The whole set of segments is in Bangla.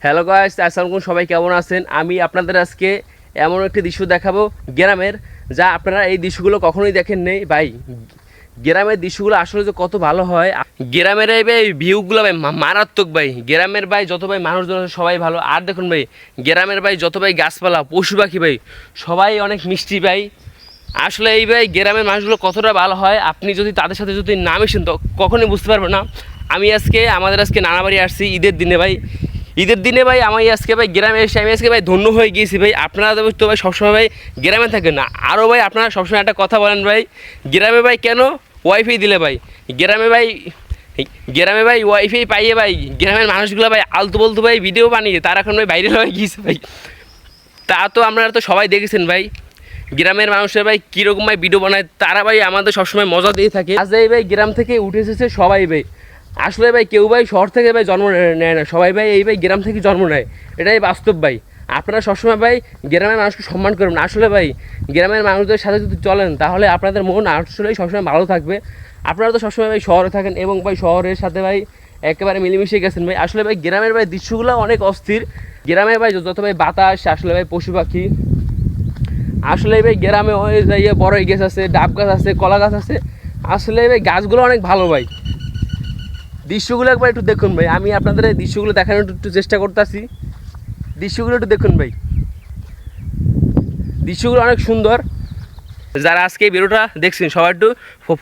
হ্যালো গাইস, আসসালামু আলাইকুম। সবাই কেমন আছেন? আমি আপনাদের আজকে এমন একটি দৃশ্য দেখাবো গ্রামের, যা আপনারা এই দৃশ্যগুলো কখনোই দেখেন নেই ভাই। গ্রামের দৃশ্যগুলো আসলে যে কত ভালো হয়, গ্রামের এই ভাই ভিউগুলো ভাই মারাত্মক ভাই। গ্রামের ভাই যত ভাই মানুষজন আছে সবাই ভালো। আর দেখুন ভাই, গ্রামের ভাই যত ভাই গাছপালা পশু পাখি ভাই সবাই অনেক মিষ্টি ভাই। আসলে এই ভাই গ্রামের মানুষগুলো কতটা ভালো হয়, আপনি যদি তাদের সাথে যদি না মিশেন তো কখনোই বুঝতে পারবেন না। আমাদের আজকে নানা বাড়ি আসছি ঈদের দিনে ভাই। ঈদের দিনে ভাই আমি আজকে ভাই গ্রামে এসে আমি আজকে ভাই ধন্য হয়ে গিয়েছি ভাই। আপনারা তো ভাই সবসময় ভাই গ্রামে থাকেন না, আরও ভাই আপনারা সবসময় একটা কথা বলেন ভাই, গ্রামে ভাই কেন ওয়াইফাই দিলে ভাই? গ্রামে ভাই গ্রামে ভাই ওয়াইফাই পাইয়ে ভাই গ্রামের মানুষগুলো ভাই আলতু বলতু ভাই ভিডিও বানিয়ে তারা এখন ভাই ভাইরাল হয়ে গিয়েছে ভাই। তা তো আপনারা তো সবাই দেখেছেন ভাই, গ্রামের মানুষের ভাই কীরকম ভাই ভিডিও বানায়, তারা ভাই আমাদের সবসময় মজা দিয়ে থাকে। আজ এই ভাই গ্রাম থেকে উঠে এসেছে সবাই ভাই। আসলে ভাই কেউ ভাই শহর থেকে ভাই জন্ম নেয় না, সবাই ভাই এই ভাই গ্রাম থেকে জন্ম নেয়, এটাই বাস্তব ভাই। আপনারা সবসময় ভাই গ্রামের মানুষকে সম্মান করবেন। আসলে ভাই গ্রামের মানুষদের সাথে যদি চলেন তাহলে আপনাদের মন আসলেই সবসময় ভালো থাকবে। আপনারা তো সবসময় ভাই শহরে থাকেন এবং ভাই শহরের সাথে ভাই একেবারে মিলেমিশে গেছেন ভাই। আসলে ভাই গ্রামের ভাই দৃশ্যগুলো অনেক অস্থির। গ্রামে ভাই যত ভাই বাতাস, আসলে ভাই পশু পাখি, আসলে ভাই গ্রামে ওই যাইয়ে বড়ই গাছ আছে, ডাব গাছ আছে, কলা গাছ আছে। আসলে ভাই গাছগুলো অনেক ভালো ভাই। দৃশ্যগুলো একবার একটু দেখুন ভাই, আমি আপনাদের এই দৃশ্যগুলো দেখানোর একটু চেষ্টা করতেছি। দৃশ্যগুলো একটু দেখুন ভাই, দৃশ্যগুলো অনেক সুন্দর। যারা আজকে এই ভিডিওটা দেখছেন সবাই একটু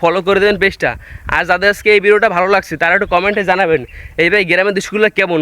ফলো করে দেবেন পেজটা। আর যাদের আজকে এই ভিডিওটা ভালো লাগছে তারা একটু কমেন্টে জানাবেন এই ভাই গ্রামের দৃশ্যগুলো কেমন।